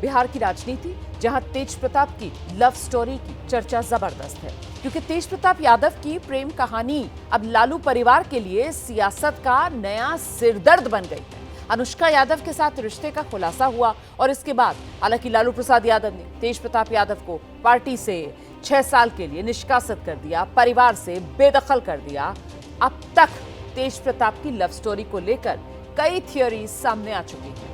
बिहार की राजनीति, जहां तेज प्रताप की लव स्टोरी की चर्चा जबरदस्त है, क्योंकि तेज प्रताप यादव की प्रेम कहानी अब लालू परिवार के लिए सियासत का नया सिरदर्द बन गई है। अनुष्का यादव के साथ रिश्ते का खुलासा हुआ और इसके बाद हालांकि लालू प्रसाद यादव ने तेज प्रताप यादव को पार्टी से 6 साल के लिए निष्कासित कर दिया, परिवार से बेदखल कर दिया। अब तक तेज प्रताप की लव स्टोरी को लेकर कई थियोरीज सामने आ चुकी हैं।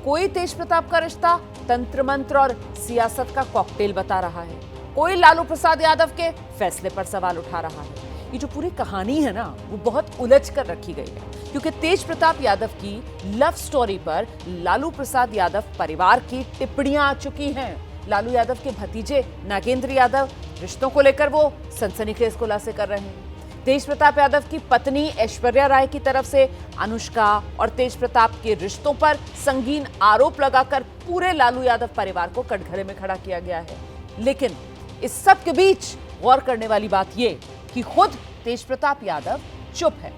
कोई तेज प्रताप का रिश्ता तंत्र मंत्र और सियासत का कॉकटेल बता रहा है, कोई लालू प्रसाद यादव के फैसले पर सवाल उठा रहा है। ये जो पूरी कहानी है ना, वो बहुत उलझ कर रखी गई है, क्योंकि तेज प्रताप यादव की लव स्टोरी पर लालू प्रसाद यादव परिवार की टिप्पणियां आ चुकी हैं। लालू यादव के भतीजे नागेंद्र यादव रिश्तों को लेकर वो सनसनीखेज खुलासे कर रहे हैं। तेज प्रताप यादव की पत्नी ऐश्वर्या राय की तरफ से अनुष्का और तेज प्रताप के रिश्तों पर संगीन आरोप लगाकर पूरे लालू यादव परिवार को कटघरे में खड़ा किया गया है। लेकिन इस सब के बीच गौर करने वाली बात यह कि खुद तेज प्रताप यादव चुप है।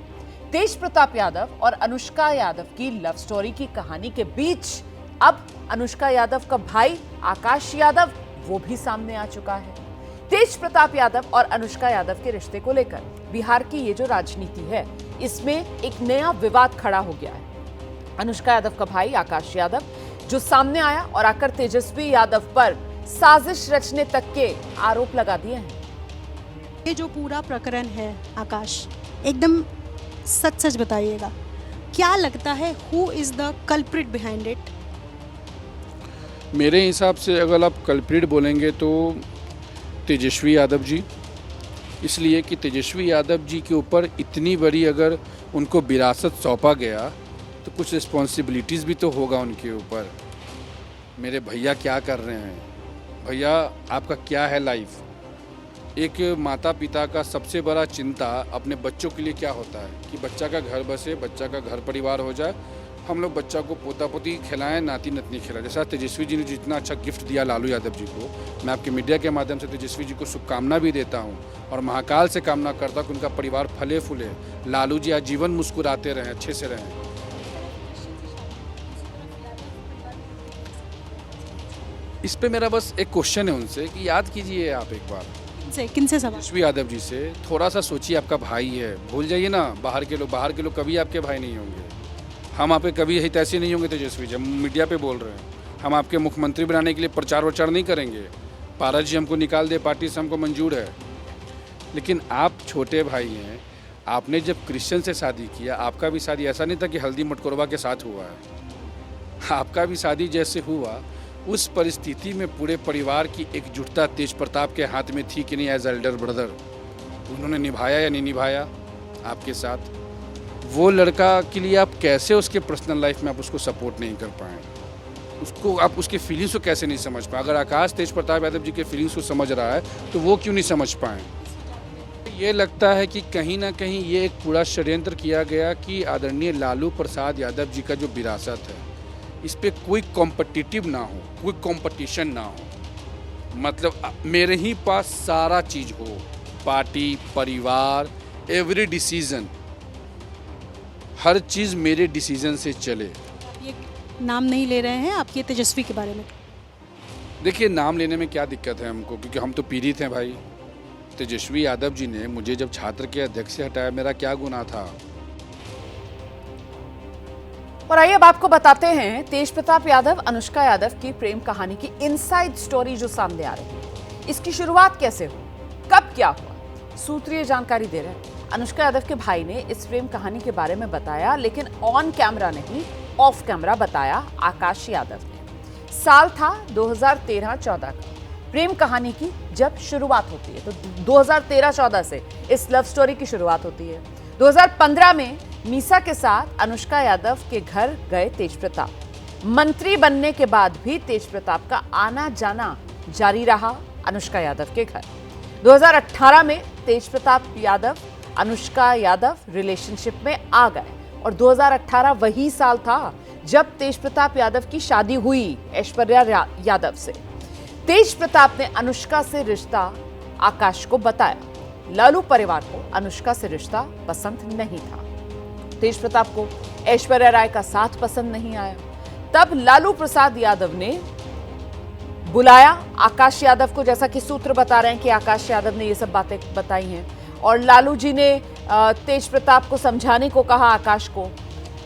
तेज प्रताप यादव और अनुष्का यादव की लव स्टोरी की कहानी के बीच अब अनुष्का यादव का भाई आकाश यादव वो भी सामने आ चुका है। तेज प्रताप यादव और अनुष्का यादव के रिश्ते को लेकर बिहार की ये जो राजनीति है, इसमें एक नया विवाद खड़ा हो गया है। अनुष्का यादव का भाई आकाश यादव जो सामने आया और आकर तेजस्वी यादव पर साजिश रचने तक के आरोप लगा दिए हैं। ये जो पूरा प्रकरण है आकाश, एकदम सच सच बताइएगा, क्या लगता है who is the culprit behind it? मेरे हिसाब से अगर आप कल्प्रिट बोलेंगे तो तेजस्वी यादव जी, इसलिए कि तेजस्वी यादव जी के ऊपर इतनी बड़ी अगर उनको विरासत सौंपा गया तो कुछ रिस्पॉन्सिबिलिटीज़ भी तो होगा उनके ऊपर। मेरे भैया क्या कर रहे हैं, भैया आपका क्या है लाइफ। एक माता पिता का सबसे बड़ा चिंता अपने बच्चों के लिए क्या होता है कि बच्चा का घर बसे, बच्चा का घर परिवार हो जाए, हम लोग बच्चा को पोता पोती खिलाएं, नाती नतनी खिलाएं। जैसा तेजस्वी जी ने जितना अच्छा गिफ्ट दिया लालू यादव जी को, मैं आपके मीडिया के माध्यम से तेजस्वी जी को शुभकामना भी देता हूं और महाकाल से कामना करता हूं कि उनका परिवार फले फूले, लालू जी आजीवन मुस्कुराते रहें, अच्छे से रहें। इस पे मेरा बस एक क्वेश्चन है उनसे कि याद कीजिए आप एक बार किनसे सवाल? तेजस्वी यादव जी से थोड़ा सा सोचिए, आपका भाई है, भूल जाइए ना। बाहर के लोग कभी आपके भाई नहीं होंगे। हम आप पे कभी हित ऐसे नहीं होंगे तेजस्वी जी, हम मीडिया पे बोल रहे हैं। हम आपके मुख्यमंत्री बनाने के लिए प्रचार वचार नहीं करेंगे। पारस जी हमको निकाल दे पार्टी से, हमको मंजूर है। लेकिन आप छोटे भाई हैं, आपने जब क्रिश्चियन से शादी किया, आपका भी शादी ऐसा नहीं था कि हल्दी मटकोरवा के साथ हुआ है। आपका भी शादी जैसे हुआ, उस परिस्थिति में पूरे परिवार की एकजुटता तेज प्रताप के हाथ में थी कि नहीं। एज एल्डर ब्रदर उन्होंने निभाया या नहीं निभाया आपके साथ। वो लड़का के लिए आप कैसे उसके पर्सनल लाइफ में आप उसको सपोर्ट नहीं कर पाए, उसको आप उसके फीलिंग्स को कैसे नहीं समझ पाए। अगर आकाश तेज प्रताप यादव जी के फीलिंग्स को समझ रहा है तो वो क्यों नहीं समझ पाए। ये लगता है कि कहीं ना कहीं ये एक पूरा षड्यंत्र किया गया कि आदरणीय लालू प्रसाद यादव जी का जो विरासत है, इस पे कोई कॉम्पिटिटिव ना हो, कोई कंपटीशन ना हो। मतलब मेरे ही पास सारा चीज़ हो, पार्टी, परिवार, एवरी डिसीजन, हर चीज़ मेरे डिसीजन से चले। ये नाम नहीं ले रहे हैं आप ये तेजस्वी के बारे में? देखिए, नाम लेने में क्या दिक्कत है हमको, क्योंकि हम तो पीड़ित हैं भाई। तेजस्वी यादव जी ने मुझे जब छात्र के अध्यक्ष से हटाया, मेरा क्या गुनाह था। और आइए अब आपको बताते हैं तेज प्रताप यादव अनुष्का यादव की प्रेम कहानी की इनसाइड स्टोरी जो सामने आ रही है। इसकी शुरुआत कैसे हुई, कब क्या हुआ, सूत्रीय जानकारी दे रहे हैं। अनुष्का यादव के भाई ने इस प्रेम कहानी के बारे में बताया, लेकिन ऑन कैमरा नहीं, ऑफ कैमरा बताया आकाश यादव ने। साल था 2013-14 का। प्रेम कहानी की जब शुरुआत होती है तो 2013-14 से इस लव स्टोरी की शुरुआत होती है। 2015 में मीसा के साथ अनुष्का यादव के घर गए तेज प्रताप। मंत्री बनने के बाद भी तेज प्रताप का आना जाना जारी रहा अनुष्का यादव के घर। 2018 में तेज प्रताप यादव अनुष्का यादव रिलेशनशिप में आ गए और 2018 वही साल था जब तेज प्रताप यादव की शादी हुई ऐश्वर्या यादव से। तेज प्रताप ने अनुष्का से रिश्ता आकाश को बताया। लालू परिवार को अनुष्का से रिश्ता पसंद नहीं था। तेज प्रताप को ऐश्वर्या राय का साथ पसंद नहीं आया। तब लालू प्रसाद यादव ने बुलाया आकाश यादव को, जैसा कि सूत्र बता रहे हैं कि आकाश यादव ने ये सब बातें बताई हैं, और लालू जी ने तेज प्रताप को समझाने को कहा आकाश को।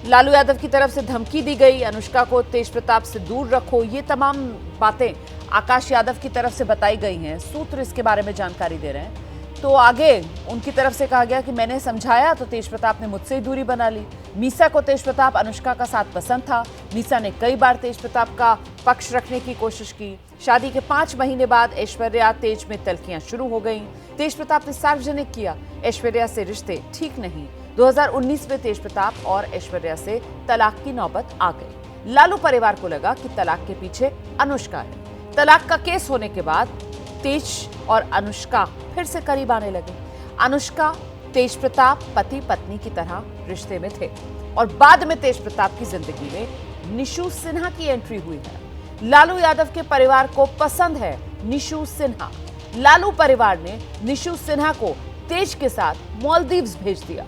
लालू यादव की तरफ से धमकी दी गई, अनुष्का को तेज प्रताप से दूर रखो, ये तमाम बातें आकाश यादव की तरफ से बताई गई हैं। सूत्र इसके बारे में जानकारी दे रहे हैं। तो आगे उनकी तरफ से कहा गया कि मैंने समझाया तो तेज प्रताप ने मुझसे ही दूरी बना ली। मीसा को तेज प्रताप अनुष्का का साथ पसंद था। मीसा ने कई बार तेज प्रताप का पक्ष रखने की कोशिश की। शादी के 5 महीने बाद ऐश्वर्या तेज में तल्खियां शुरू हो गईं। तेज प्रताप ने सार्वजनिक किया ऐश्वर्या से रिश्ते ठीक नहीं। 2019 में तेज प्रताप और ऐश्वर्या से तलाक की नौबत आ गई। लालू परिवार को लगा कि तलाक के पीछे अनुष्का है। तलाक का केस होने के बाद तेज और अनुष्का फिर से करीब आने लगे। अनुष्का तेज प्रताप पति पत्नी की तरह रिश्ते में थे और बाद में तेज प्रताप की जिंदगी में निशु सिन्हा की एंट्री हुई है। लालू यादव के परिवार को पसंद है निशु सिन्हा। लालू परिवार ने निशु सिन्हा को तेज के साथ मालदीव्स भेज दिया।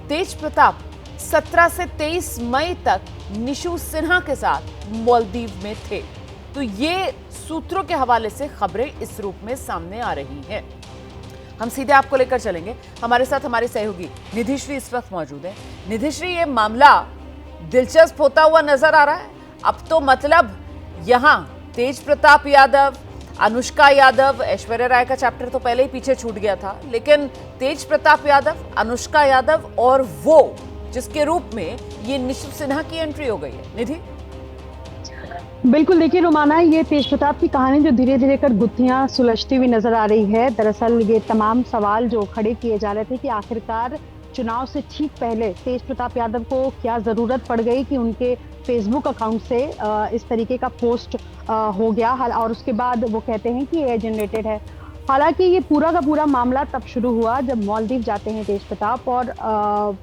तेज प्रताप 17 से 23 मई तक निशु सिन्हा के साथ मालदीव में थे। तो ये सूत्रों के हवाले से खबरें इस रूप में सामने आ रही हैं। हम सीधे आपको लेकर चलेंगे। हमारे साथ हमारे सहयोगी निधिश्री इस वक्त मौजूद है। निधिश्री, ये मामला दिलचस्प होता हुआ नजर आ रहा है। अब तो मतलब यहाँ तेज प्रताप यादव, अनुष्का यादव, ऐश्वर्या राय का चैप्टर तो पहले ही पीछे छूट गया था, लेकिन तेज प्रताप यादव, अनुष्का यादव और वो जिसके रूप में ये निशु सिन्हा की एंट्री हो गई है। निधि, बिल्कुल, देखिए रोमाना, ये तेज प्रताप की कहानी जो धीरे धीरे कर गुत्थियां सुलझती हुई नजर आ रही है। दरअसल ये तमाम सवाल जो खड़े किए जा रहे थे कि आखिरकार चुनाव से ठीक पहले तेज प्रताप यादव को क्या जरूरत पड़ गई कि उनके फेसबुक अकाउंट से इस तरीके का पोस्ट हो गया, और उसके बाद वो कहते हैं कि ये जनरेटेड है। हालांकि ये पूरा का पूरा मामला तब शुरू हुआ जब मालदीव जाते हैं तेज प्रताप, और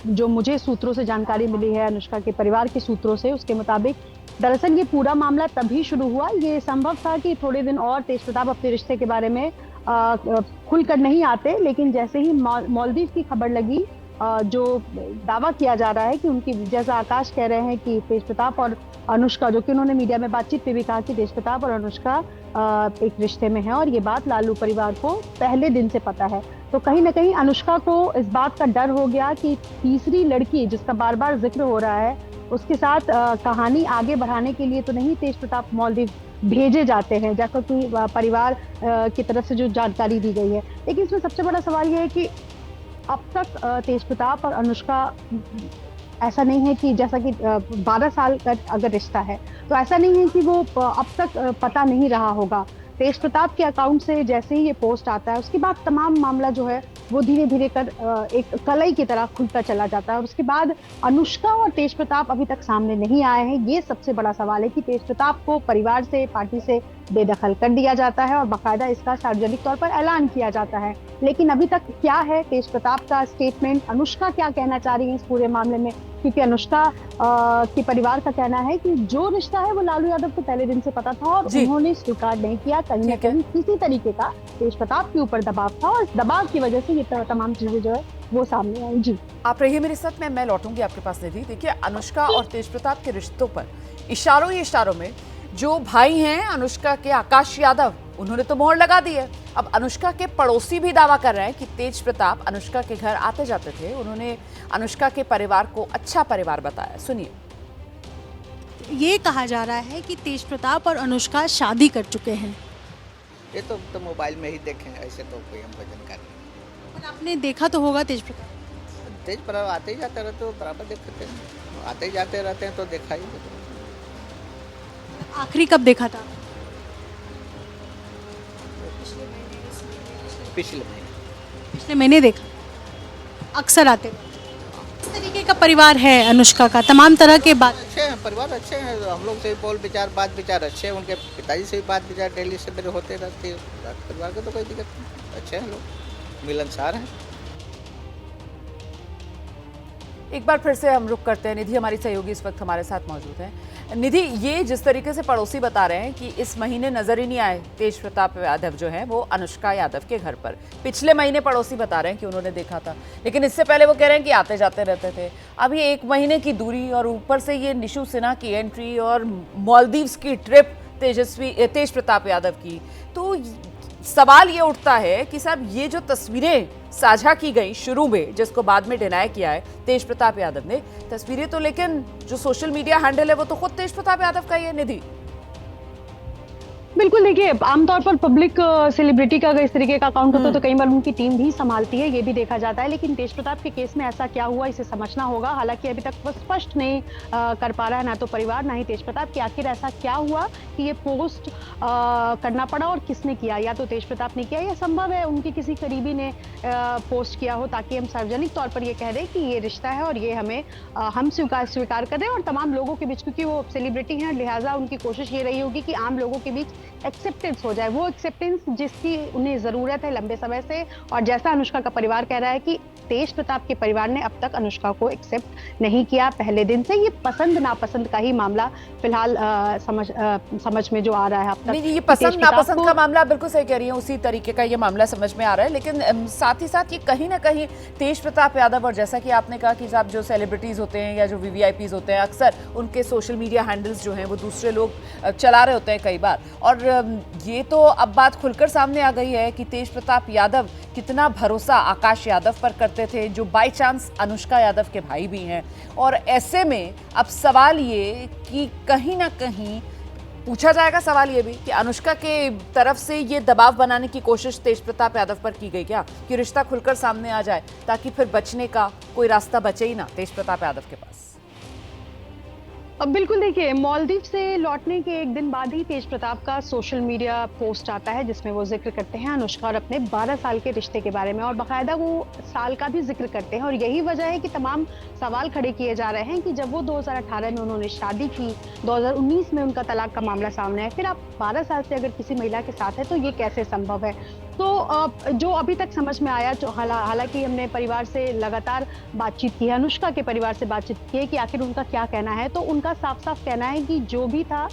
जो मुझे सूत्रों से जानकारी मिली है, अनुष्का के परिवार के सूत्रों से, उसके मुताबिक दरअसल ये पूरा मामला तभी शुरू हुआ। ये संभव था कि थोड़े दिन और तेज प्रताप अपने रिश्ते के बारे में खुलकर नहीं आते, लेकिन जैसे ही मालदीव की खबर लगी, जो दावा किया जा रहा है कि उनकी, जैसा आकाश कह रहे हैं कि तेज प्रताप और अनुष्का, जो कि उन्होंने मीडिया में बातचीत में भी कहा कि तेज प्रताप और अनुष्का एक रिश्ते में है, और ये बात लालू परिवार को पहले दिन से पता है। तो कहीं ना कहीं अनुष्का को इस बात का डर हो गया कि तीसरी लड़की जिसका बार बार जिक्र हो रहा है, उसके साथ कहानी आगे बढ़ाने के लिए तो नहीं तेज प्रताप मालदीव भेजे जाते हैं, जैसा कि परिवार की तरफ से जो जानकारी दी गई है। लेकिन इसमें सबसे बड़ा सवाल यह है कि अब तक तेज प्रताप और अनुष्का, ऐसा नहीं है कि जैसा कि 12 साल का अगर रिश्ता है तो ऐसा नहीं है कि वो अब तक पता नहीं रहा होगा। तेज प्रताप के अकाउंट से जैसे ही ये पोस्ट आता है, उसके बाद तमाम मामला जो है वो धीरे धीरे कर एक कलई की तरह खुलता चला जाता है। और उसके बाद अनुष्का और तेज प्रताप अभी तक सामने नहीं आए हैं। ये सबसे बड़ा सवाल है कि तेज प्रताप को परिवार से, पार्टी से बेदखल कर दिया जाता है और बाकायदा इसका सार्वजनिक तौर पर ऐलान किया जाता है, लेकिन अभी तक क्या है तेज प्रताप का स्टेटमेंट, अनुष्का क्या कहना चाह रही है इस पूरे मामले में, क्योंकि अनुष्का के परिवार का कहना है कि जो रिश्ता है वो लालू यादव को पहले दिन से पता था और उन्होंने स्वीकार नहीं किया। कहीं ना कहीं किसी तरीके का तेज प्रताप के ऊपर दबाव था और दबाव की वजह से ये तमाम चीजें जो है वो सामने आई। जी, आप रहिए मेरे साथ, मैं लौटूंगी आपके पास। निधि, देखिए, अनुष्का और तेज प्रताप के रिश्तों पर इशारों ही इशारों में जो भाई हैं अनुष्का के, आकाश यादव, उन्होंने तो मोहर लगा दी है। अब अनुष्का के पड़ोसी भी दावा कर रहे हैं कि तेज प्रताप अनुष्का के घर आते जाते थे। उन्होंने अनुष्का के परिवार को अच्छा परिवार बताया। सुनिए। ये कहा जा रहा है कि तेज प्रताप और अनुष्का शादी कर चुके हैं। ये तो मोबाइल में ही देखें, ऐसे तो कोई हमको जानकारी नहीं। पर आपने देखा तो होगा तेज प्रताप? तेज प्रताप आते ही जाते रहते हो, बराबर देखते हैं, आते ही जाते रहते हैं तो देखा ही। आखिरी कब देखा था? पिछले महीने देखा। अक्सर आते हैं। इस तरीके का परिवार है अनुष्का का, तमाम तरह के बात अच्छे हैं, परिवार अच्छे हैं, हम लोग से बोल विचार, बात विचार अच्छे हैं, उनके पिताजी से भी बात विचार डेली से मेरे होते रहते हैं। परिवार का तो कोई दिक्कत नहीं, अच्छे हैं लोग, मिलनसार हैं। एक बार फिर से हम रुक करते हैं। निधि हमारी सहयोगी इस वक्त हमारे साथ मौजूद है। निधि, ये जिस तरीके से पड़ोसी बता रहे हैं कि इस महीने नजर ही नहीं आए तेज प्रताप यादव जो है वो अनुष्का यादव के घर पर, पिछले महीने पड़ोसी बता रहे हैं कि उन्होंने देखा था, लेकिन इससे पहले वो कह रहे हैं कि आते जाते रहते थे। अभी 1 महीने की दूरी और ऊपर से ये निशु सिन्हा की एंट्री और मालदीव्स की ट्रिप, तेज प्रताप यादव की, तो सवाल ये उठता है कि साहब ये जो तस्वीरें साझा की गई शुरू में, जिसको बाद में डिनाई किया है तेज प्रताप यादव ने, तस्वीरें तो लेकिन जो सोशल मीडिया हैंडल है वो तो खुद तेज प्रताप यादव का ही है निधि। बिल्कुल, देखिए आमतौर पर पब्लिक सेलिब्रिटी का अगर इस तरीके का अकाउंट होता है तो कई बार उनकी टीम भी संभालती है, ये भी देखा जाता है। लेकिन तेज प्रताप के केस में ऐसा क्या हुआ, इसे समझना होगा। हालांकि अभी तक वो स्पष्ट नहीं कर पा रहा है ना तो परिवार ना ही तेज प्रताप कि आखिर ऐसा क्या हुआ कि ये पोस्ट करना पड़ा और किसने किया। या तो तेज प्रताप ने किया या संभव है उनके किसी करीबी ने पोस्ट किया हो, ताकि हम सार्वजनिक तौर पर ये कह दें कि ये रिश्ता है और ये हमें हम स्वीकार करें और तमाम लोगों के बीच, क्योंकि वो सेलिब्रिटी हैं, लिहाजा उनकी कोशिश ये रही होगी कि आम लोगों के बीच एक्सेप्टेंस हो जाए, वो एक्सेप्टेंस जिसकी उन्हें जरूरत है लंबे समय से। और जैसा अनुष्का का परिवार कह रहा है कि तेज प्रताप के परिवार ने अब तक अनुष्का को एक्सेप्ट नहीं किया पहले दिन से। ये पसंद नापसंद का ही मामला फिलहाल समझ में जो आ रहा है अब तक। नहीं, ये पसंद नापसंद का मामला बिल्कुल सही कह रही है, उसी तरीके का ये मामला समझ में आ रहा है। लेकिन साथ ही साथ ये कहीं ना कहीं तेज प्रताप यादव, और जैसा कि आपने कहा कि साहब जो सेलिब्रिटीज होते हैं या जो वीवीआईपीज होते हैं, अक्सर उनके सोशल मीडिया हैंडल्स जो हैं वो दूसरे लोग चला रहे होते हैं कई बार। और ये तो अब बात खुलकर सामने आ गई है कि तेज प्रताप यादव कितना भरोसा आकाश यादव पर करते थे, जो बाय चांस अनुष्का यादव के भाई भी हैं। और ऐसे में अब सवाल ये कि कहीं ना कहीं पूछा जाएगा सवाल ये भी कि अनुष्का के तरफ से ये दबाव बनाने की कोशिश तेज प्रताप यादव पर की गई क्या, कि रिश्ता खुलकर सामने आ जाए ताकि फिर बचने का कोई रास्ता बचे ही ना तेज प्रताप यादव के पास। अब बिल्कुल, देखिए मालदीव से लौटने के एक दिन बाद ही तेज प्रताप का सोशल मीडिया पोस्ट आता है जिसमें वो जिक्र करते हैं अनुष्का और अपने 12 साल के रिश्ते के बारे में, और बाकायदा वो साल का भी जिक्र करते हैं। और यही वजह है कि तमाम सवाल खड़े किए जा रहे हैं कि जब वो 2018 में उन्होंने शादी की, 2019 में उनका तलाक का मामला सामने है, फिर आप 12 साल से अगर किसी महिला के साथ है तो ये कैसे संभव है। तो जो अभी तक समझ में आया, जो हालांकि हमने परिवार से लगातार बातचीत की है, अनुष्का के परिवार से बातचीत की है कि आखिर उनका क्या कहना है, तो उनका साफ साफ कहना है कि जो भी था,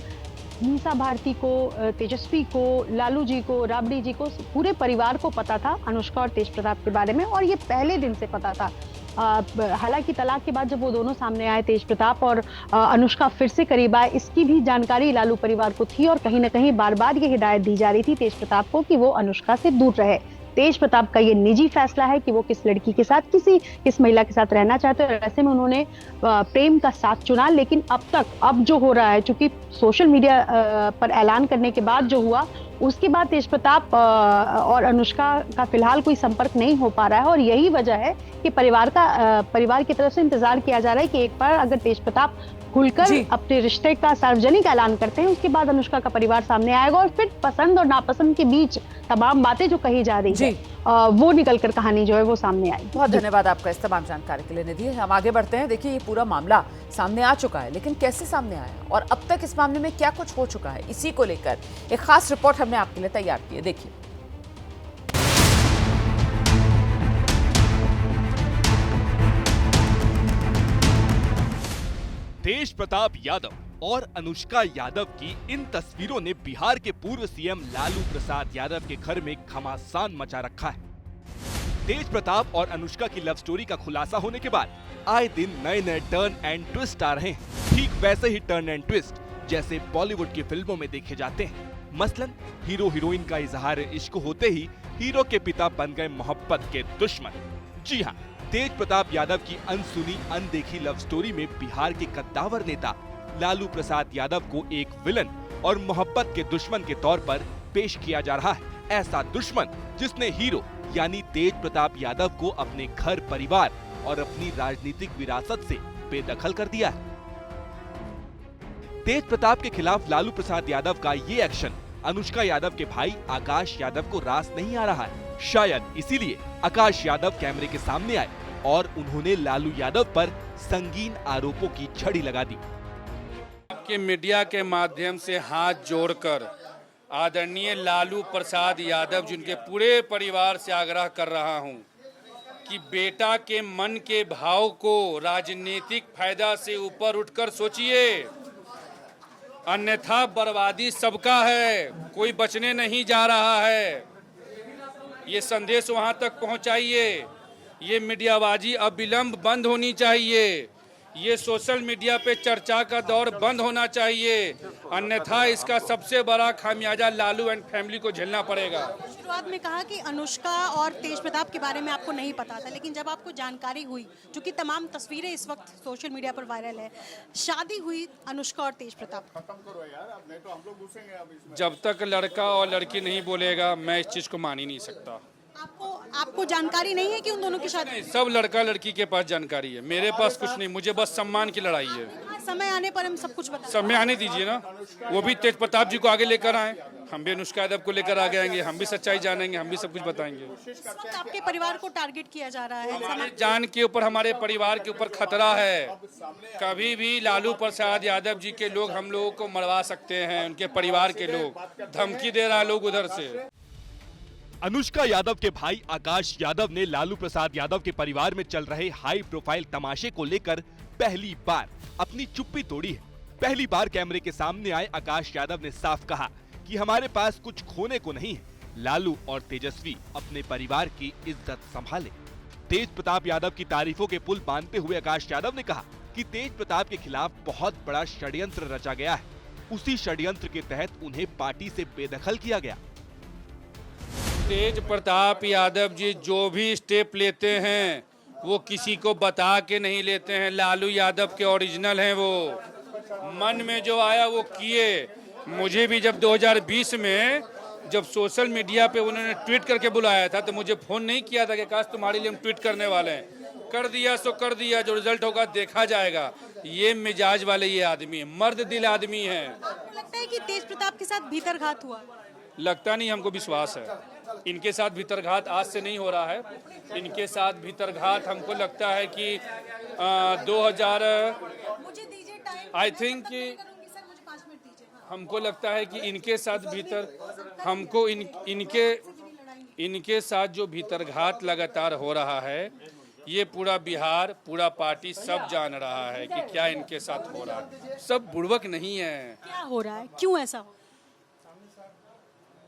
मीसा भारती को, तेजस्वी को, लालू जी को, राबड़ी जी को, पूरे परिवार को पता था अनुष्का और तेज प्रताप के बारे में, और ये पहले दिन से पता था। हालांकि तलाक के बाद जब वो दोनों सामने आए, तेज प्रताप और अनुष्का फिर से करीब आए, इसकी भी जानकारी लालू परिवार को थी और कहीं ना कहीं बार बार ये हिदायत दी जा रही थी तेज प्रताप को कि वो अनुष्का से दूर रहे। तेज प्रताप का ये निजी फैसला है कि वो किस लड़की के साथ, किस महिला के साथ रहना चाहते हैं। ऐसे में उन्होंने प्रेम का साथ चुना। लेकिन अब जो हो रहा है, चूंकि सोशल मीडिया पर ऐलान करने के बाद जो हुआ, उसके बाद तेज प्रताप और अनुष्का का फिलहाल कोई संपर्क नहीं हो पा रहा है। और यही वजह है कि परिवार की तरफ से इंतजार किया जा रहा है कि एक बार अगर तेज प्रताप खुलकर अपने रिश्ते का सार्वजनिक ऐलान करते हैं, उसके बाद अनुष्का का परिवार सामने आएगा और फिर पसंद और नापसंद के बीच तमाम बातें जो कही जा रही है वो निकलकर कहानी जो है वो सामने आएगी। बहुत धन्यवाद आपका इस तमाम जानकारी के लिए निधि। हम आगे बढ़ते हैं। देखिए, ये पूरा मामला सामने आ चुका है, लेकिन कैसे सामने आया और अब तक इस मामले में क्या कुछ हो चुका है, इसी को लेकर एक खास रिपोर्ट हमने आपके लिए तैयार की है। देखिए। तेज प्रताप यादव और अनुष्का यादव की इन तस्वीरों ने बिहार के पूर्व सीएम लालू प्रसाद यादव के घर में घमासान मचा रखा है। तेज प्रताप और अनुष्का की लव स्टोरी का खुलासा होने के बाद आए दिन नए नए टर्न एंड ट्विस्ट आ रहे हैं। ठीक वैसे ही टर्न एंड ट्विस्ट जैसे बॉलीवुड की फिल्मों में देखे जाते हैं। मसलन हीरो हीरोइन का इजहार इश्क होते ही हीरो के पिता बन गए मोहब्बत के दुश्मन। जी हाँ, तेज प्रताप यादव की अनसुनी अनदेखी लव स्टोरी में बिहार के कद्दावर नेता लालू प्रसाद यादव को एक विलन और मोहब्बत के दुश्मन के तौर पर पेश किया जा रहा है। ऐसा दुश्मन जिसने हीरो यानी तेज प्रताप यादव को अपने घर परिवार और अपनी राजनीतिक विरासत से बेदखल कर दिया है। तेज प्रताप के खिलाफ लालू प्रसाद यादव का ये एक्शन अनुष्का यादव के भाई आकाश यादव को रास नहीं आ रहा है। शायद इसीलिए आकाश यादव कैमरे के सामने आए और उन्होंने लालू यादव पर संगीन आरोपों की झड़ी लगा दी। आपके मीडिया के माध्यम से हाथ जोड़कर आदरणीय लालू प्रसाद यादव जिनके पूरे परिवार से आग्रह कर रहा हूं कि बेटा के मन के भाव को राजनीतिक फायदा से ऊपर उठकर सोचिए, अन्यथा बर्बादी सबका है, कोई बचने नहीं जा रहा है। ये संदेश वहां तक पहुंचाइए। ये मीडियाबाजी अविलंब बंद होनी चाहिए। ये सोशल मीडिया पे चर्चा का दौर बंद होना चाहिए, अन्यथा इसका सबसे बड़ा खामियाजा लालू एंड फैमिली को झेलना पड़ेगा। शुरुआत में कहा कि अनुष्का और तेज प्रताप के बारे में आपको नहीं पता था, लेकिन जब आपको जानकारी हुई, क्योंकि तमाम तस्वीरें इस वक्त सोशल मीडिया पर वायरल है, शादी हुई अनुष्का और तेज प्रताप। जब तक लड़का और लड़की नहीं बोलेगा मैं इस चीज़ को मान ही नहीं सकता। आपको जानकारी नहीं है कि उन दोनों की शादी? नहीं, सब लड़का लड़की के पास जानकारी है, मेरे पास कुछ नहीं, मुझे बस सम्मान की लड़ाई है। हाँ, समय आने पर हम सब कुछ बता। समय आने दीजिए ना, वो भी तेज प्रताप जी को आगे लेकर आए, हम भी अनुष्का यादव को लेकर आगे आएंगे, हम भी सच्चाई जानेंगे, हम भी सब कुछ बताएंगे। इस वक्त आपके परिवार को टारगेट किया जा रहा है। हमारे जान के ऊपर, हमारे परिवार के ऊपर खतरा है। कभी भी लालू प्रसाद यादव जी के लोग हम लोगों को मरवा सकते हैं, उनके परिवार के लोग धमकी दे रहा है लोग उधर से। अनुष्का यादव के भाई आकाश यादव ने लालू प्रसाद यादव के परिवार में चल रहे हाई प्रोफाइल तमाशे को लेकर पहली बार अपनी चुप्पी तोड़ी है। पहली बार कैमरे के सामने आए आकाश यादव ने साफ कहा कि हमारे पास कुछ खोने को नहीं है, लालू और तेजस्वी अपने परिवार की इज्जत संभाले। तेज प्रताप यादव की तारीफों के पुल बांधते हुए आकाश यादव ने कहा कि तेज प्रताप के खिलाफ बहुत बड़ा षड्यंत्र रचा गया है, उसी षड्यंत्र के तहत उन्हें पार्टी से बेदखल किया गया। तेज प्रताप यादव जी जो भी स्टेप लेते हैं वो किसी को बता के नहीं लेते हैं, लालू यादव के ओरिजिनल हैं वो, मन में जो आया वो किए। मुझे भी जब 2020 में जब सोशल मीडिया पे उन्होंने ट्वीट करके बुलाया था तो मुझे फोन नहीं किया था कि काश तुम्हारे लिए हम ट्वीट करने वाले हैं, कर दिया सो कर दिया, जो रिजल्ट होगा देखा जाएगा। ये मिजाज वाले ये आदमी है, मर्द दिल आदमी है। आपको लगता है कि तेज प्रताप के साथ भीतरघात हुआ? लगता नहीं, हमको विश्वास है इनके साथ भीतरघात आज से नहीं हो रहा है। इनके साथ भीतरघात हमको लगता है कि 2000 आई थिंक हमको लगता है कि इनके साथ भीतर हमको इनके साथ जो भीतरघात लगातार हो रहा है ये पूरा बिहार, पूरा पार्टी सब जान रहा है कि क्या इनके साथ हो रहा है। सब बुड़बक नहीं है। क्या हो रहा है, क्यों ऐसा हो?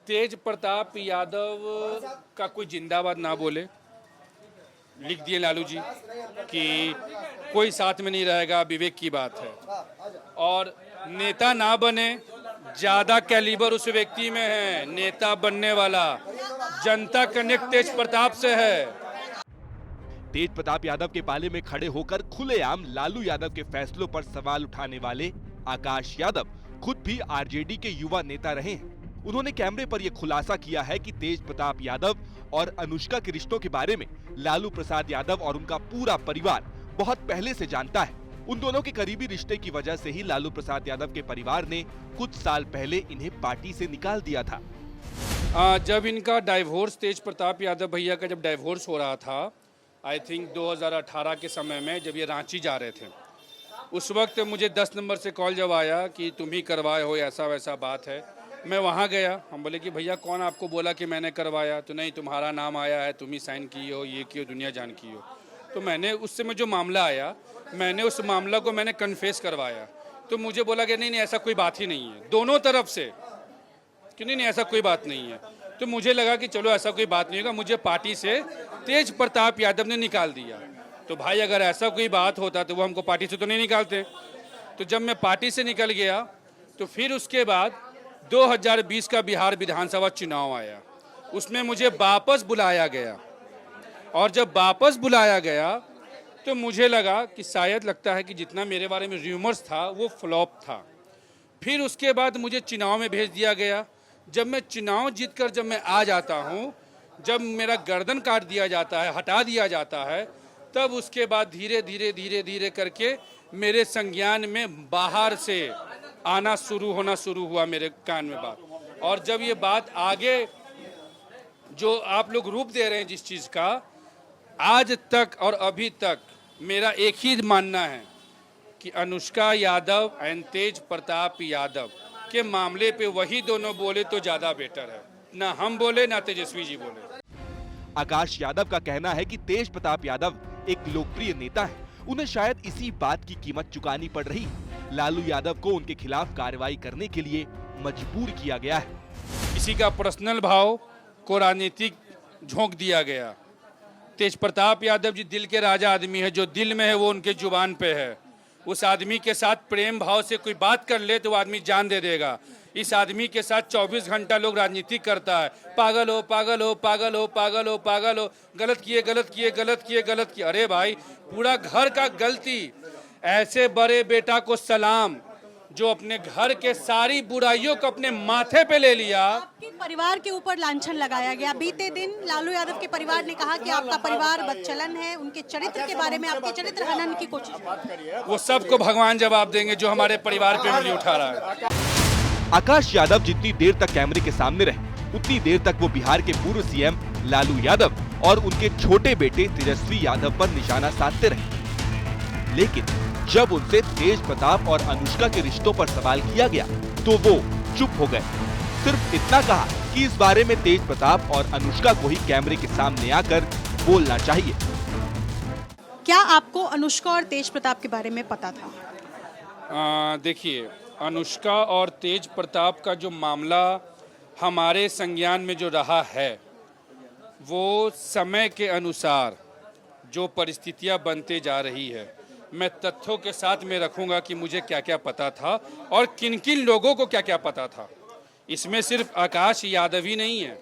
तेज प्रताप यादव का कोई जिंदाबाद ना बोले, लिख दिए लालू जी कि कोई साथ में नहीं रहेगा, विवेक की बात है। और नेता ना बने, ज्यादा कैलिबर उस व्यक्ति में है, नेता बनने वाला। जनता कनेक्ट तेज प्रताप से है। तेज प्रताप यादव के पाले में खड़े होकर खुलेआम लालू यादव के फैसलों पर सवाल उठाने वाले आकाश यादव खुद भी आरजेडी के युवा नेता रहे हैं। उन्होंने कैमरे पर यह खुलासा किया है कि तेज प्रताप यादव और अनुष्का के रिश्तों के बारे में लालू प्रसाद यादव और उनका पूरा परिवार बहुत पहले से जानता है। उन दोनों के करीबी रिश्ते की वजह से ही लालू प्रसाद यादव के परिवार ने कुछ साल पहले इन्हें पार्टी से निकाल दिया था। जब इनका डाइवोर्स, तेज प्रताप यादव भैया का जब डाइवोर्स हो रहा था, आई थिंक 2018 के समय में, जब ये रांची जा रहे थे, उस वक्त मुझे 10 नंबर से कॉल जब आया कि तुम ही करवाए हो, ऐसा वैसा बात है। मैं वहाँ गया, हम बोले कि भैया कौन आपको बोला कि मैंने करवाया? तो नहीं, तुम्हारा नाम आया है, तुम ही साइन किए हो, ये किए, दुनिया जान की हो। तो मैंने उस समय जो मामला आया, मैंने उस मामला को मैंने कन्फेस करवाया। तो मुझे बोला कि नहीं नहीं ऐसा कोई बात ही नहीं है, दोनों तरफ से कि नहीं नहीं ऐसा कोई बात नहीं है। तो मुझे लगा कि चलो ऐसा कोई बात नहीं होगा, मुझे पार्टी से तेज प्रताप यादव ने निकाल दिया। तो भाई अगर ऐसा कोई बात होता तो वो हमको पार्टी से तो नहीं निकालते। तो जब मैं पार्टी से निकल गया तो फिर उसके बाद 2020 का बिहार विधानसभा चुनाव आया, उसमें मुझे वापस बुलाया गया। और जब वापस बुलाया गया तो मुझे लगा कि शायद लगता है कि जितना मेरे बारे में र्यूमर्स था वो फ्लॉप था। फिर उसके बाद मुझे चुनाव में भेज दिया गया। जब मैं चुनाव जीतकर जब मैं आ जाता हूँ, जब मेरा गर्दन काट दिया जाता है, हटा दिया जाता है, तब उसके बाद धीरे धीरे धीरे धीरे करके मेरे संज्ञान में बाहर से आना होना शुरू हुआ मेरे कान में बात। और जब ये बात आगे जो आप लोग रूप दे रहे हैं जिस चीज़ का, आज तक और अभी तक मेरा एक ही मानना है कि अनुष्का यादव एंड तेज प्रताप यादव के मामले पे वही दोनों बोले तो ज़्यादा बेटर है, ना हम बोले ना तेजस्वी जी बोले। आकाश यादव का कहना है कि तेज प्रताप यादव एक लोकप्रिय नेता है, उन्हें शायद इसी बात की कीमत चुकानी पड़ रही है। लालू यादव को उनके खिलाफ कार्रवाई करने के लिए मजबूर किया गया है। किसी का पर्सनल भाव को राजनीतिक झोंक दिया गया। तेज प्रताप यादव जी दिल के राजा आदमी है, जो दिल में है वो उनके जुबान पे है। उस आदमी के साथ प्रेम भाव से कोई बात कर ले तो वो आदमी जान दे देगा। इस आदमी के साथ 24 घंटा लोग राजनीति करता है, पागल हो पागल हो पागल हो पागल हो पागल हो, गलत किए गलत किए गलत किए गलत किए। अरे भाई, पूरा घर का गलती। ऐसे बड़े बेटा को सलाम जो अपने घर के सारी बुराइयों को अपने माथे पे ले लिया। आपके परिवार के ऊपर लांछन लगाया गया। बीते दिन लालू यादव के परिवार ने कहा कि आपका परिवार बदचलन है, उनके चरित्र के बारे में, आपके चरित्र हनन की कोशिश। वो सबको भगवान जवाब देंगे जो हमारे परिवार पे उंगली उठा रहा है। आकाश यादव जितनी देर तक कैमरे के सामने रहे उतनी देर तक वो बिहार के पूर्व सीएम लालू यादव और उनके छोटे बेटे तेजस्वी यादव पर निशाना साधते रहे। लेकिन जब उनसे तेज प्रताप और अनुष्का के रिश्तों पर सवाल किया गया तो वो चुप हो गए। सिर्फ इतना कहा कि इस बारे में तेज प्रताप और अनुष्का को ही कैमरे के सामने आकर बोलना चाहिए। क्या आपको अनुष्का और तेज प्रताप के बारे में पता था? देखिए, अनुष्का और तेज प्रताप का जो मामला हमारे संज्ञान में जो रहा है, वो समय के अनुसार जो परिस्थितियां बनते जा रही है, मैं तथ्यों के साथ में रखूंगा कि मुझे क्या क्या पता था और किन किन लोगों को क्या क्या पता था। इसमें सिर्फ आकाश यादव ही नहीं है।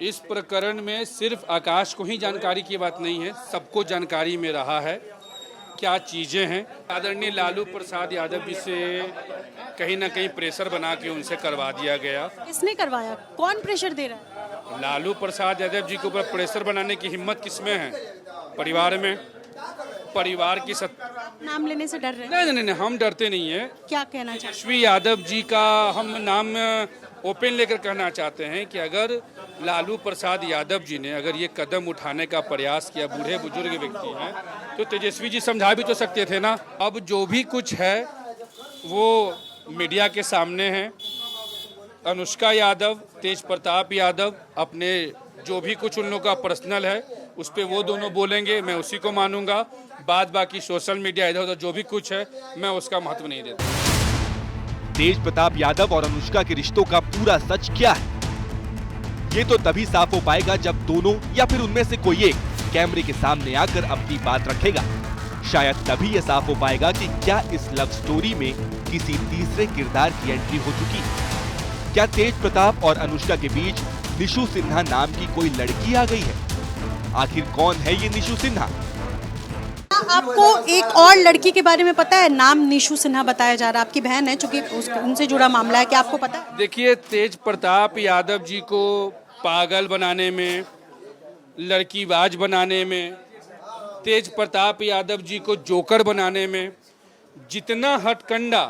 इस प्रकरण में सिर्फ आकाश को ही जानकारी की बात नहीं है, सबको जानकारी में रहा है क्या चीज़ें हैं। आदरणीय लालू प्रसाद यादव जी से कहीं ना कहीं प्रेशर बना के उनसे करवा दिया गया। किसने करवाया? कौन प्रेशर दे रहा है? लालू प्रसाद यादव जी के ऊपर प्रेशर बनाने की हिम्मत किसमें है? परिवार में। परिवार की नाम लेने से डर रहे हैं? नहीं, हम डरते नहीं है। क्या कहना चाहते? तेजस्वी यादव जी का हम नाम ओपन लेकर कहना चाहते हैं कि अगर लालू प्रसाद यादव जी ने अगर ये कदम उठाने का प्रयास किया, बूढ़े बुजुर्ग व्यक्ति हैं, तो तेजस्वी जी समझा भी तो सकते थे ना। अब जो भी कुछ है वो मीडिया के सामने है। अनुष्का यादव, तेज प्रताप यादव, अपने जो भी कुछ उन लोगों का पर्सनल है उस पर वो दोनों बोलेंगे, मैं उसी को मानूंगा। बाद बाकी सोशल मीडिया इधर उधर जो भी कुछ है मैं उसका महत्व नहीं देता। तेज प्रताप यादव और अनुष्का के रिश्तों का पूरा सच क्या है, ये तो तभी साफ हो पाएगा जब दोनों या फिर उनमें से कोई एक कैमरे के सामने आकर अपनी बात रखेगा। शायद तभी यह साफ हो पाएगा कि क्या इस लव स्टोरी में किसी तीसरे किरदार की एंट्री हो चुकी है। क्या तेज प्रताप और अनुष्का के बीच निशु सिन्हा नाम की कोई लड़की आ गई है? आखिर कौन है ये निशु सिन्हा? आपको एक और लड़की के बारे में पता है? नाम निशु सिन्हा बताया जा रहा है, आपकी बहन है, चूंकि उनसे जुड़ा मामला है। क्या आपको पता है? देखिए, तेज प्रताप यादव जी को पागल बनाने में, लड़कीबाज बनाने में, तेज प्रताप यादव जी को जोकर बनाने में जितना हथकंडा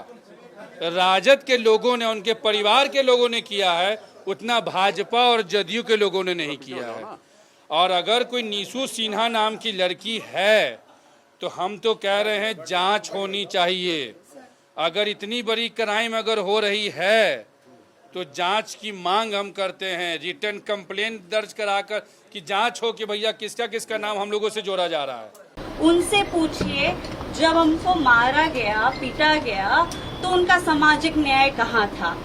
राजद के लोगों ने, उनके परिवार के लोगों ने किया है, उतना भाजपा और जदयू के लोगों ने नहीं किया है। और अगर कोई निशु सिन्हा नाम की लड़की है तो हम तो कह रहे हैं जांच होनी चाहिए। अगर इतनी बड़ी क्राइम अगर हो रही है तो जांच की मांग हम करते हैं। रिटर्न कंप्लेंट दर्ज कराकर कि जांच हो कि भैया किसका किसका नाम हम लोगों से जोड़ा जा रहा है। उनसे पूछिए, जब हमको मारा गया, पीटा गया, तो उनका सामाजिक न्याय कहाँ था?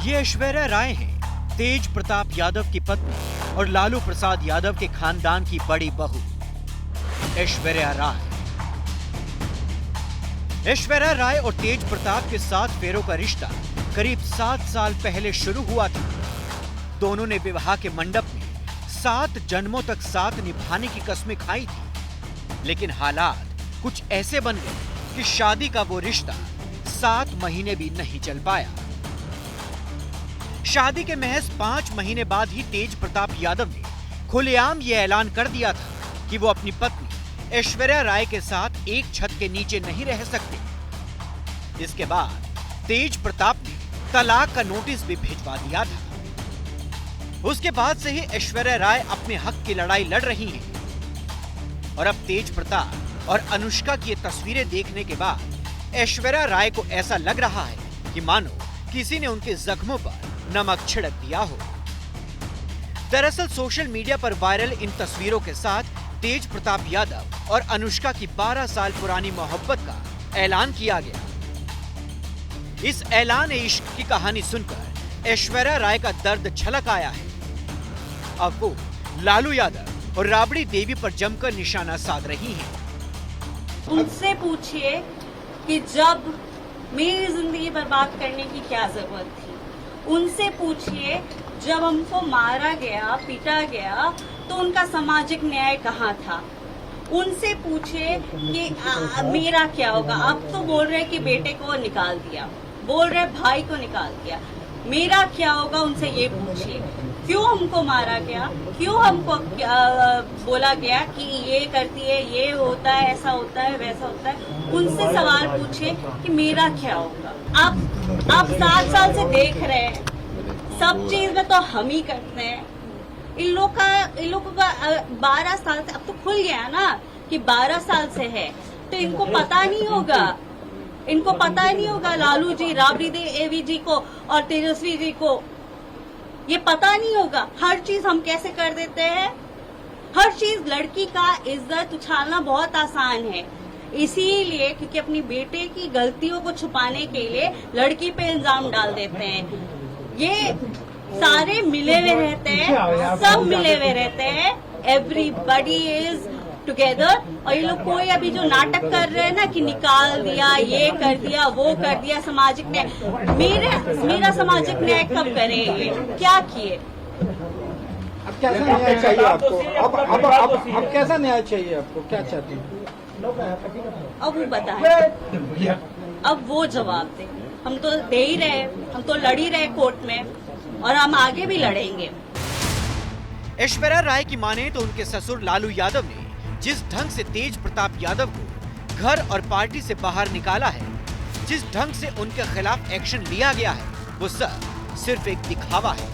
ये ऐश्वर्या राय हैं, तेज प्रताप यादव की पत्नी और लालू प्रसाद यादव के खानदान की बड़ी बहू ऐश्वर्या राय। ऐश्वर्या राय और तेज प्रताप के 7 फेरों का रिश्ता करीब 7 साल पहले शुरू हुआ था। दोनों ने विवाह के मंडप में 7 जन्मों तक साथ निभाने की कस्में खाई थी, लेकिन हालात कुछ ऐसे बन गए कि शादी का वो रिश्ता 7 महीने भी नहीं चल पाया। शादी के महज 5 महीने बाद ही तेज प्रताप यादव ने खुलेआम ये ऐलान कर दिया था कि वो अपनी पत्नी ऐश्वर्या राय के साथ एक छत के नीचे नहीं रह सकते। इसके बाद तेज प्रताप ने तलाक का नोटिस भी भिजवा दिया था। उसके बाद से ही ऐश्वर्या राय अपने हक की लड़ाई लड़ रही हैं। और अब तेज प्रताप और अनुष्का की ये तस्वीरें देखने के बाद ऐश्वर्या राय को ऐसा लग रहा है कि मानो किसी ने उनके जख्मों पर नमक छिड़क दिया हो। दरअसल सोशल मीडिया पर वायरल इन तस्वीरों के साथ तेज प्रताप यादव और अनुष्का की 12 साल पुरानी मोहब्बत का ऐलान किया गया। इस ऐलान इश्क की कहानी सुनकर ऐश्वर्या राय का दर्द छलक आया है। अब वो लालू यादव और राबड़ी देवी पर जमकर निशाना साध रही हैं। उनसे पूछिए कि जब मेरी जिंदगी बर्बाद करने की क्या जरूरत थी। उनसे पूछिए जब हमको मारा गया, पीटा गया, तो उनका सामाजिक न्याय कहाँ था। उनसे पूछिए कि मेरा क्या होगा। अब तो बोल रहे कि बेटे को निकाल दिया, बोल रहे भाई को निकाल दिया, मेरा क्या होगा। उनसे ये पूछिए क्यों हमको मारा गया, क्यों हमको बोला गया कि ये करती है, ये होता है, ऐसा होता है, वैसा होता है। उनसे सवाल पूछिए कि मेरा क्या होगा। आप 7 साल से देख रहे हैं, सब चीज में तो हम ही करते हैं। इन लोगों का 12 साल से, अब तो खुल गया ना कि 12 साल से है, तो इनको पता नहीं होगा। इनको पता नहीं होगा लालू जी, राबड़ी देवी जी को और तेजस्वी जी को ये पता नहीं होगा। हर चीज हम कैसे कर देते हैं। हर चीज, लड़की का इज्जत उछालना बहुत आसान है, इसीलिए क्योंकि अपनी बेटे की गलतियों को छुपाने के लिए लड़की पे इल्जाम डाल देते हैं। ये सारे मिले हुए रहते हैं, सब मिले हुए रहते हैं। Everybody is together. और ये लोग कोई अभी जो नाटक कर रहे हैं ना कि निकाल दिया, ये कर दिया, वो कर दिया, सामाजिक न्याय। मेरा सामाजिक न्याय कब करे? क्या किए? अब कैसा न्याय चाहिए आपको? अब कैसा न्याय चाहिए आपको? क्या चाहती हैं? अब वो बताए, अब वो जवाब दे। हम तो दे ही रहे, हम तो लड़ ही रहे कोर्ट में, और हम आगे भी लड़ेंगे। ऐश्वर्या राय की माने तो उनके ससुर लालू यादव ने जिस ढंग से तेज प्रताप यादव को घर और पार्टी से बाहर निकाला है, जिस ढंग से उनके खिलाफ एक्शन लिया गया है, वो सब सिर्फ एक दिखावा है।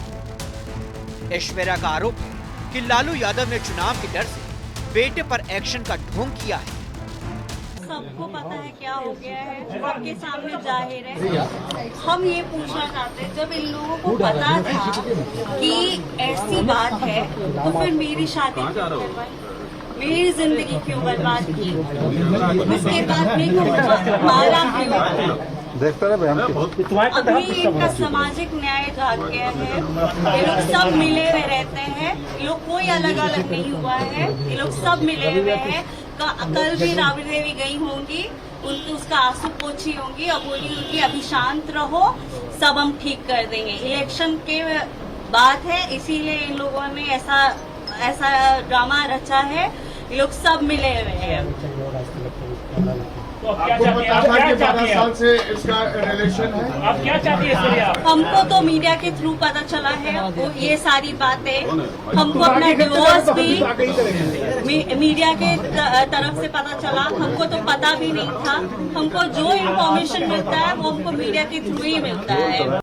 ऐश्वर्या का आरोप है कि लालू यादव ने चुनाव के डर से बेटे पर एक्शन का ढोंग किया है। सबको पता है क्या हो गया है, सबके सामने जाहिर है। हम ये पूछना चाहते हैं, जब इन लोगों को पता था कि ऐसी बात है, तो फिर मेरी शादी क्यों करवाई? मेरी जिंदगी क्यों बर्बाद की? उसके बाद मेरे को मारा क्यों? अभी इनका सामाजिक न्याय जाग गया है। ये लोग सब मिले हुए रहते हैं, ये लोग कोई अलग अलग नहीं हुआ है, ये लोग सब मिले हुए हैं। कल भी राबड़ी देवी गई होंगी, उनकी उसका आंसू पोछी होंगी और बोली उनकी अभी शांत रहो, सब हम ठीक कर देंगे। इलेक्शन के बात है, इसीलिए इन लोगों ने ऐसा ड्रामा रचा है। ये लोग सब मिले हुए हैं। तो आप क्या चाहती हैं? 12 साल से इसका रिलेशन है। आप क्या चाहती हैं? हमको तो मीडिया के थ्रू पता चला है वो ये सारी बातें। हमको अपना डिवोर्स भी मीडिया के तरफ से पता चला। हमको तो पता भी नहीं था। हमको जो इन्फॉर्मेशन मिलता है वो हमको मीडिया के थ्रू ही मिलता है।